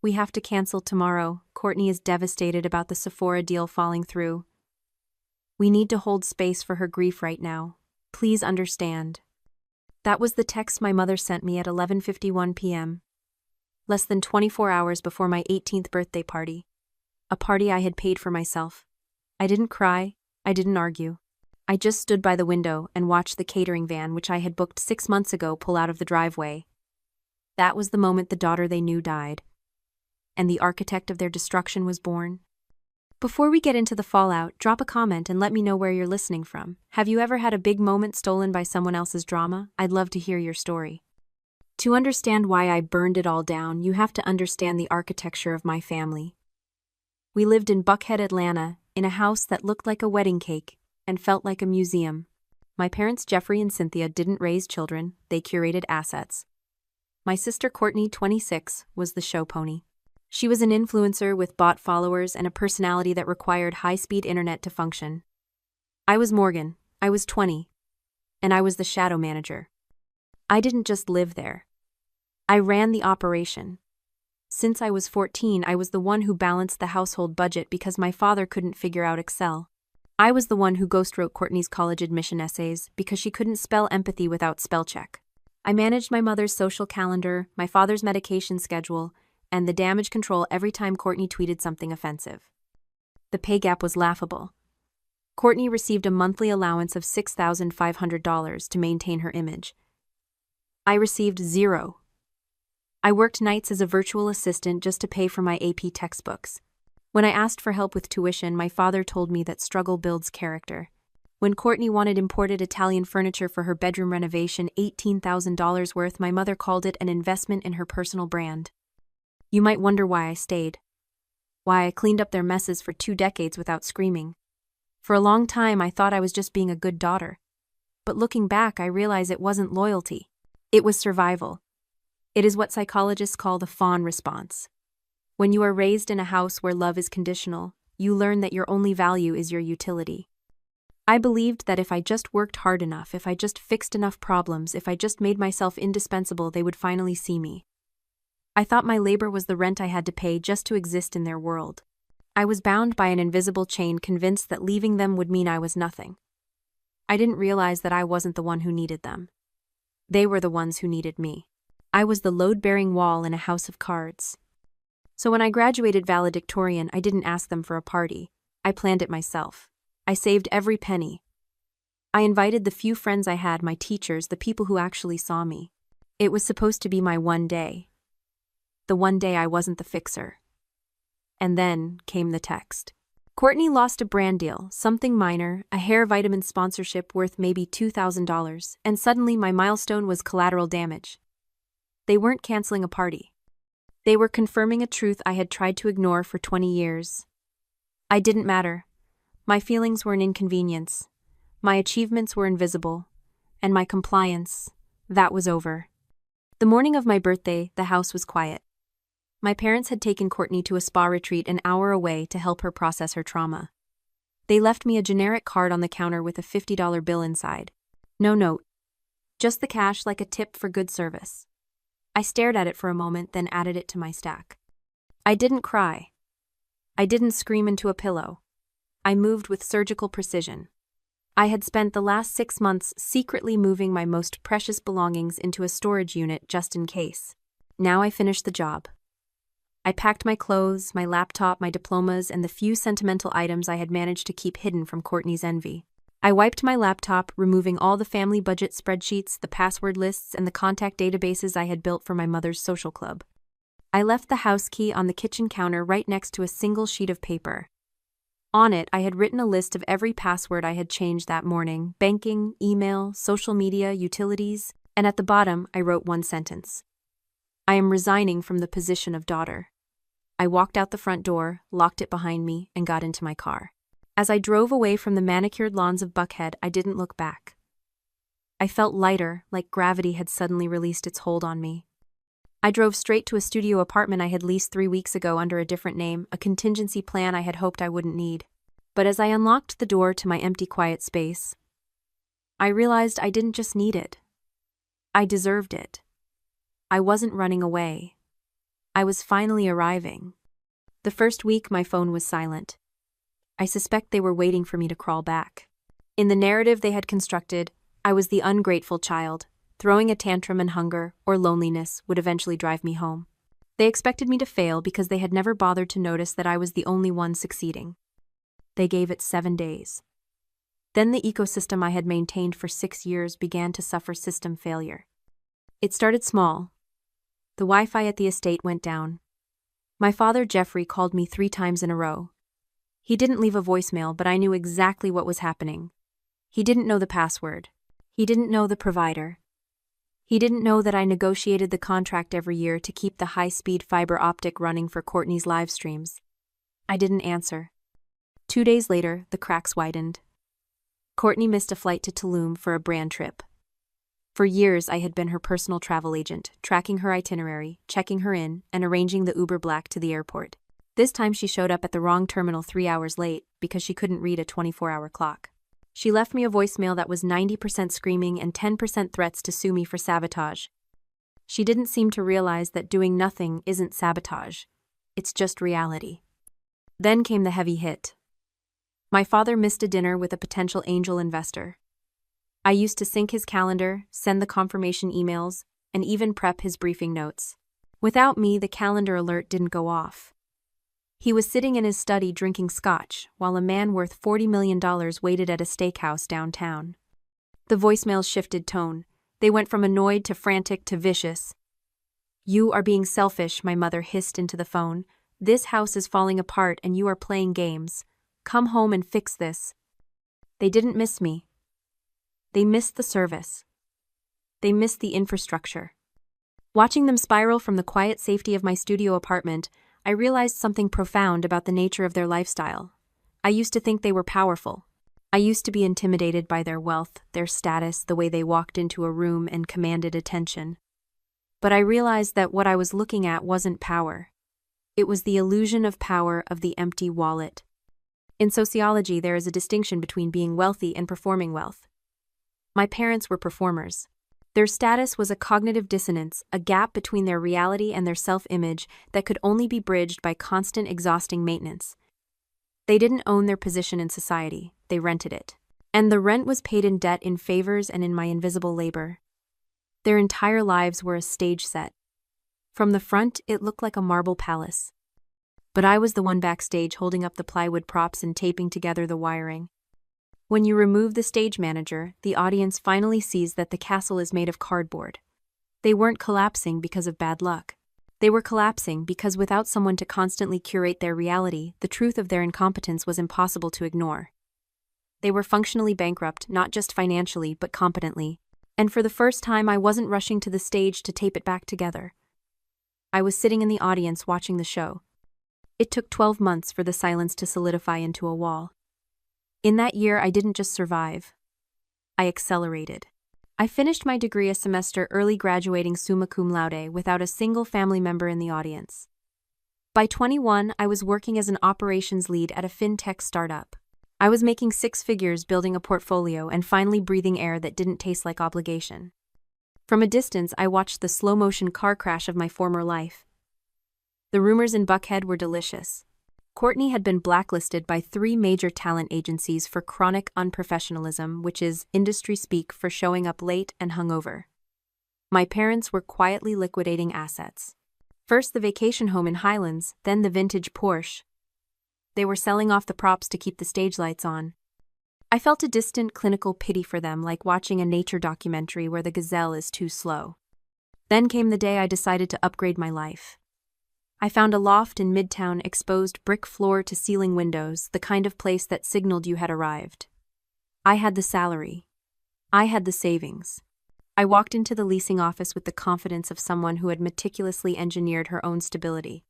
We have to cancel tomorrow. Courtney is devastated about the Sephora deal falling through. We need to hold space for her grief right now. Please understand. That was the text my mother sent me at 11:51 p.m. Less than 24 hours before my 18th birthday party. A party I had paid for myself. I didn't cry, I didn't argue. I just stood by the window and watched the catering van which I had booked 6 months ago pull out of the driveway. That was the moment the daughter they knew died. And the architect of their destruction was born. Before we get into the fallout, drop a comment and let me know where you're listening from. Have you ever had a big moment stolen by someone else's drama? I'd love to hear your story. To understand why I burned it all down, you have to understand the architecture of my family. We lived in Buckhead, Atlanta, in a house that looked like a wedding cake and felt like a museum. My parents, Jeffrey and Cynthia, didn't raise children, they curated assets. My sister Courtney, 26, was the show pony. She was an influencer with bot followers and a personality that required high-speed internet to function. I was Morgan, I was 20, and I was the shadow manager. I didn't just live there. I ran the operation. Since I was 14, I was the one who balanced the household budget because my father couldn't figure out Excel. I was the one who ghostwrote Courtney's college admission essays because she couldn't spell empathy without spell check. I managed my mother's social calendar, my father's medication schedule, and the damage control every time Courtney tweeted something offensive. The pay gap was laughable. Courtney received a monthly allowance of $6,500 to maintain her image. I received zero. I worked nights as a virtual assistant just to pay for my AP textbooks. When I asked for help with tuition, my father told me that struggle builds character. When Courtney wanted imported Italian furniture for her bedroom renovation, $18,000 worth, my mother called it an investment in her personal brand. You might wonder why I stayed. Why I cleaned up their messes for 2 decades without screaming. For a long time, I thought I was just being a good daughter. But looking back, I realize it wasn't loyalty. It was survival. It is what psychologists call the fawn response. When you are raised in a house where love is conditional, you learn that your only value is your utility. I believed that if I just worked hard enough, if I just fixed enough problems, if I just made myself indispensable, they would finally see me. I thought my labor was the rent I had to pay just to exist in their world. I was bound by an invisible chain, convinced that leaving them would mean I was nothing. I didn't realize that I wasn't the one who needed them. They were the ones who needed me. I was the load-bearing wall in a house of cards. So when I graduated valedictorian, I didn't ask them for a party. I planned it myself. I saved every penny. I invited the few friends I had, my teachers, the people who actually saw me. It was supposed to be my one day. The one day I wasn't the fixer. And then came the text. Courtney lost a brand deal, something minor, a hair vitamin sponsorship worth maybe $2,000, and suddenly my milestone was collateral damage. They weren't canceling a party. They were confirming a truth I had tried to ignore for 20 years. I didn't matter. My feelings were an inconvenience. My achievements were invisible. And my compliance, that was over. The morning of my birthday, the house was quiet. My parents had taken Courtney to a spa retreat an hour away to help her process her trauma. They left me a generic card on the counter with a $50 bill inside. No note. Just the cash, like a tip for good service. I stared at it for a moment, then added it to my stack. I didn't cry. I didn't scream into a pillow. I moved with surgical precision. I had spent the last 6 months secretly moving my most precious belongings into a storage unit just in case. Now I finished the job. I packed my clothes, my laptop, my diplomas, and the few sentimental items I had managed to keep hidden from Courtney's envy. I wiped my laptop, removing all the family budget spreadsheets, the password lists, and the contact databases I had built for my mother's social club. I left the house key on the kitchen counter right next to a single sheet of paper. On it, I had written a list of every password I had changed that morning: banking, email, social media, utilities, and at the bottom, I wrote one sentence. I am resigning from the position of daughter. I walked out the front door, locked it behind me, and got into my car. As I drove away from the manicured lawns of Buckhead, I didn't look back. I felt lighter, like gravity had suddenly released its hold on me. I drove straight to a studio apartment I had leased 3 weeks ago under a different name, a contingency plan I had hoped I wouldn't need. But as I unlocked the door to my empty, quiet space, I realized I didn't just need it. I deserved it. I wasn't running away. I was finally arriving. The first week, my phone was silent. I suspect they were waiting for me to crawl back. In the narrative they had constructed, I was the ungrateful child. Throwing a tantrum and hunger or loneliness would eventually drive me home. They expected me to fail because they had never bothered to notice that I was the only one succeeding. They gave it 7 days. Then the ecosystem I had maintained for 6 years began to suffer system failure. It started small. The Wi-Fi at the estate went down. My father, Jeffrey, called me 3 times in a row. He didn't leave a voicemail, but I knew exactly what was happening. He didn't know the password. He didn't know the provider. He didn't know that I negotiated the contract every year to keep the high-speed fiber optic running for Courtney's live streams. I didn't answer. 2 days later, the cracks widened. Courtney missed a flight to Tulum for a brand trip. For years, I had been her personal travel agent, tracking her itinerary, checking her in, and arranging the Uber Black to the airport. This time she showed up at the wrong terminal 3 hours late because she couldn't read a 24-hour clock. She left me a voicemail that was 90% screaming and 10% threats to sue me for sabotage. She didn't seem to realize that doing nothing isn't sabotage. It's just reality. Then came the heavy hit. My father missed a dinner with a potential angel investor. I used to sync his calendar, send the confirmation emails, and even prep his briefing notes. Without me, the calendar alert didn't go off. He was sitting in his study drinking scotch, while a man worth $40 million waited at a steakhouse downtown. The voicemails shifted tone. They went from annoyed to frantic to vicious. "You are being selfish," my mother hissed into the phone. "This house is falling apart and you are playing games. Come home and fix this." They didn't miss me. They missed the service. They missed the infrastructure. Watching them spiral from the quiet safety of my studio apartment, I realized something profound about the nature of their lifestyle. I used to think they were powerful. I used to be intimidated by their wealth, their status, the way they walked into a room and commanded attention. But I realized that what I was looking at wasn't power. It was the illusion of power of the empty wallet. In sociology, there is a distinction between being wealthy and performing wealth. My parents were performers. Their status was a cognitive dissonance, a gap between their reality and their self-image that could only be bridged by constant, exhausting maintenance. They didn't own their position in society, they rented it. And the rent was paid in debt, in favors, and in my invisible labor. Their entire lives were a stage set. From the front, it looked like a marble palace. But I was the one backstage holding up the plywood props and taping together the wiring. When you remove the stage manager, the audience finally sees that the castle is made of cardboard. They weren't collapsing because of bad luck. They were collapsing because without someone to constantly curate their reality, the truth of their incompetence was impossible to ignore. They were functionally bankrupt, not just financially, but competently. And for the first time, I wasn't rushing to the stage to tape it back together. I was sitting in the audience watching the show. It took 12 months for the silence to solidify into a wall. In that year, I didn't just survive. I accelerated. I finished my degree a semester early, graduating summa cum laude without a single family member in the audience. By 21, I was working as an operations lead at a fintech startup. I was making 6 figures, building a portfolio, and finally breathing air that didn't taste like obligation. From a distance, I watched the slow-motion car crash of my former life. The rumors in Buckhead were delicious. Courtney had been blacklisted by 3 major talent agencies for chronic unprofessionalism, which is industry speak for showing up late and hungover. My parents were quietly liquidating assets. First the vacation home in Highlands, then the vintage Porsche. They were selling off the props to keep the stage lights on. I felt a distant clinical pity for them, like watching a nature documentary where the gazelle is too slow. Then came the day I decided to upgrade my life. I found a loft in Midtown, exposed brick floor to ceiling windows, the kind of place that signaled you had arrived. I had the salary. I had the savings. I walked into the leasing office with the confidence of someone who had meticulously engineered her own stability.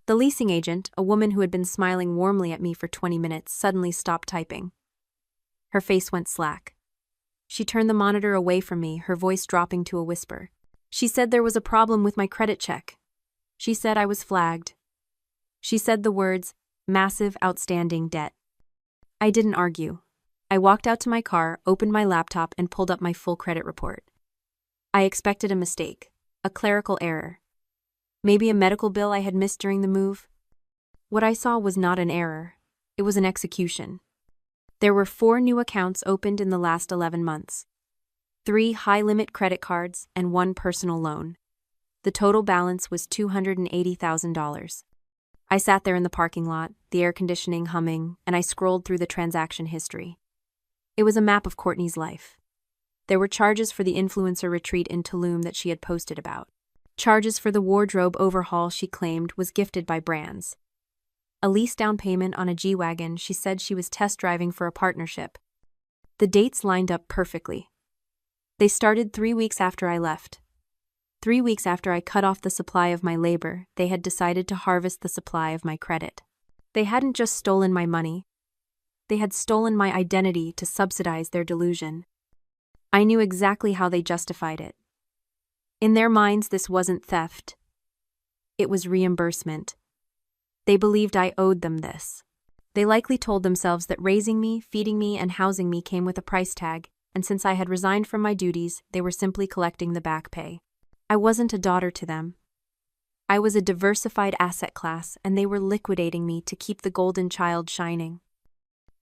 The leasing agent, a woman who had been smiling warmly at me for 20 minutes, suddenly stopped typing. Her face went slack. She turned the monitor away from me, her voice dropping to a whisper. She said there was a problem with my credit check. She said I was flagged. She said the words, "massive outstanding debt." I didn't argue. I walked out to my car, opened my laptop, and pulled up my full credit report. I expected a mistake, a clerical error. Maybe a medical bill I had missed during the move? What I saw was not an error. It was an execution. There were 4 new accounts opened in the last 11 months. 3 high-limit credit cards and 1 personal loan. The total balance was $280,000. I sat there in the parking lot, the air conditioning humming, and I scrolled through the transaction history. It was a map of Courtney's life. There were charges for the influencer retreat in Tulum that she had posted about. Charges for the wardrobe overhaul she claimed was gifted by brands. A lease down payment on a G-Wagon she said she was test driving for a partnership. The dates lined up perfectly. They started 3 weeks after I left. 3 weeks after I cut off the supply of my labor, they had decided to harvest the supply of my credit. They hadn't just stolen my money. They had stolen my identity to subsidize their delusion. I knew exactly how they justified it. In their minds, this wasn't theft. It was reimbursement. They believed I owed them this. They likely told themselves that raising me, feeding me, and housing me came with a price tag, and since I had resigned from my duties, they were simply collecting the back pay. I wasn't a daughter to them. I was a diversified asset class, and they were liquidating me to keep the golden child shining.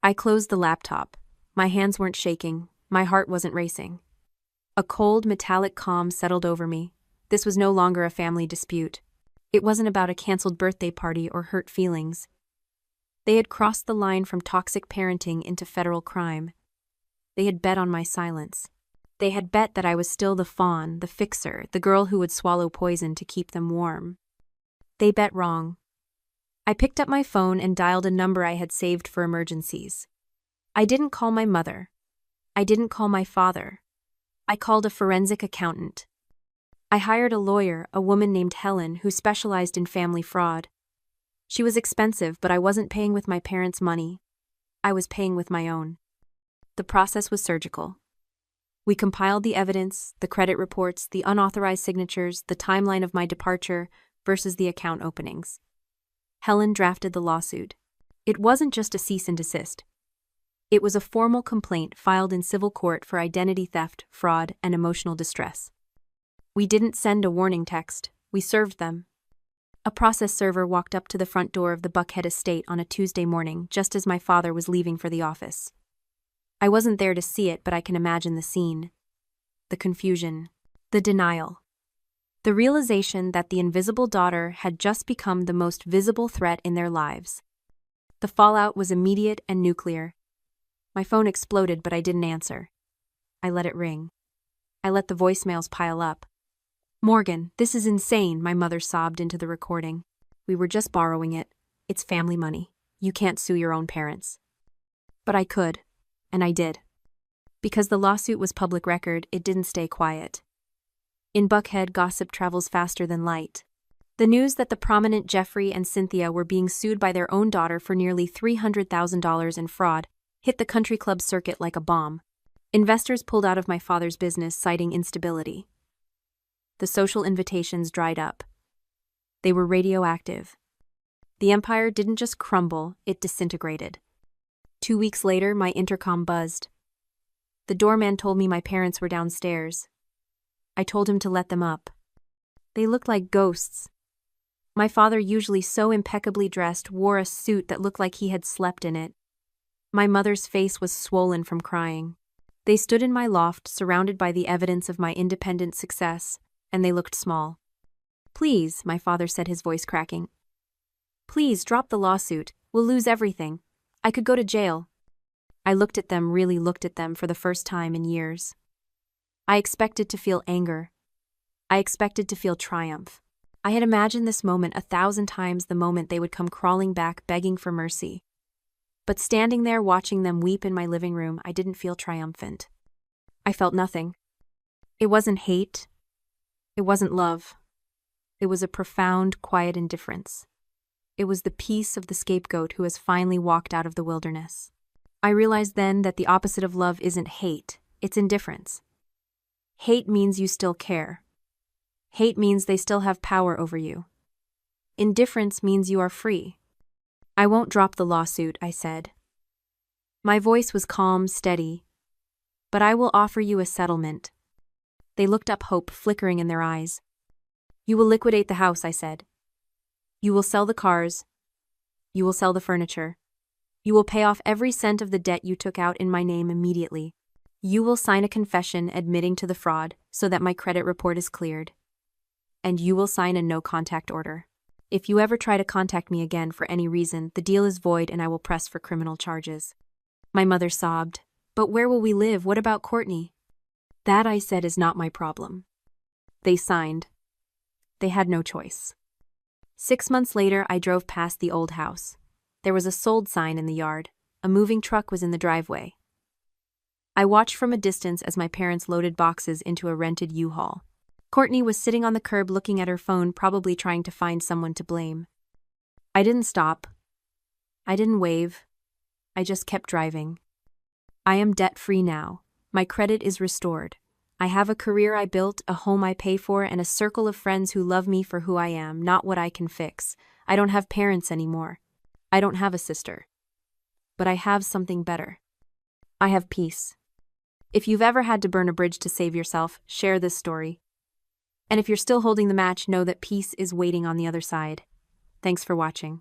I closed the laptop. My hands weren't shaking. My heart wasn't racing. A cold, metallic calm settled over me. This was no longer a family dispute. It wasn't about a canceled birthday party or hurt feelings. They had crossed the line from toxic parenting into federal crime. They had bet on my silence. They had bet that I was still the fawn, the fixer, the girl who would swallow poison to keep them warm. They bet wrong. I picked up my phone and dialed a number I had saved for emergencies. I didn't call my mother. I didn't call my father. I called a forensic accountant. I hired a lawyer, a woman named Helen, who specialized in family fraud. She was expensive, but I wasn't paying with my parents' money. I was paying with my own. The process was surgical. We compiled the evidence, the credit reports, the unauthorized signatures, the timeline of my departure versus the account openings. Helen drafted the lawsuit. It wasn't just a cease and desist. It was a formal complaint filed in civil court for identity theft, fraud, and emotional distress. We didn't send a warning text, we served them. A process server walked up to the front door of the Buckhead estate on a Tuesday morning, just as my father was leaving for the office. I wasn't there to see it, but I can imagine the scene. The confusion. The denial. The realization that the invisible daughter had just become the most visible threat in their lives. The fallout was immediate and nuclear. My phone exploded, but I didn't answer. I let it ring. I let the voicemails pile up. "Morgan, this is insane," my mother sobbed into the recording. "We were just borrowing it. It's family money. You can't sue your own parents." But I could, and I did. Because the lawsuit was public record, it didn't stay quiet. In Buckhead, gossip travels faster than light. The news that the prominent Jeffrey and Cynthia were being sued by their own daughter for nearly $300,000 in fraud hit the country club circuit like a bomb. Investors pulled out of my father's business, citing instability. The social invitations dried up. They were radioactive. The empire didn't just crumble, it disintegrated. 2 weeks later, my intercom buzzed. The doorman told me my parents were downstairs. I told him to let them up. They looked like ghosts. My father, usually so impeccably dressed, wore a suit that looked like he had slept in it. My mother's face was swollen from crying. They stood in my loft, surrounded by the evidence of my independent success, and they looked small. "Please," my father said, his voice cracking. "Please, drop the lawsuit. We'll lose everything. I could go to jail." I looked at them, really looked at them for the first time in years. I expected to feel anger. I expected to feel triumph. I had imagined this moment 1,000 times, the moment they would come crawling back, begging for mercy. But standing there watching them weep in my living room, I didn't feel triumphant. I felt nothing. It wasn't hate. It wasn't love. It was a profound, quiet indifference. It was the peace of the scapegoat who has finally walked out of the wilderness. I realized then that the opposite of love isn't hate, it's indifference. Hate means you still care. Hate means they still have power over you. Indifference means you are free. "I won't drop the lawsuit," I said. My voice was calm, steady. "But I will offer you a settlement." They looked up, hope flickering in their eyes. You will liquidate the house, I said. You will sell the cars. You will sell the furniture. You will pay off every cent of the debt you took out in my name immediately. You will sign a confession admitting to the fraud so that my credit report is cleared. And you will sign a no-contact order. If you ever try to contact me again for any reason, the deal is void and I will press for criminal charges. My mother sobbed. But where will we live? What about Courtney? That, I said, is not my problem. They signed. They had no choice. 6 months later, I drove past the old house. There was a sold sign in the yard. A moving truck was in the driveway. I watched from a distance as my parents loaded boxes into a rented U-Haul. Courtney was sitting on the curb looking at her phone, probably trying to find someone to blame. I didn't stop. I didn't wave. I just kept driving. I am debt-free now. My credit is restored. I have a career I built, a home I pay for, and a circle of friends who love me for who I am, not what I can fix. I don't have parents anymore. I don't have a sister. But I have something better. I have peace. If you've ever had to burn a bridge to save yourself, share this story. And if you're still holding the match, know that peace is waiting on the other side. Thanks for watching.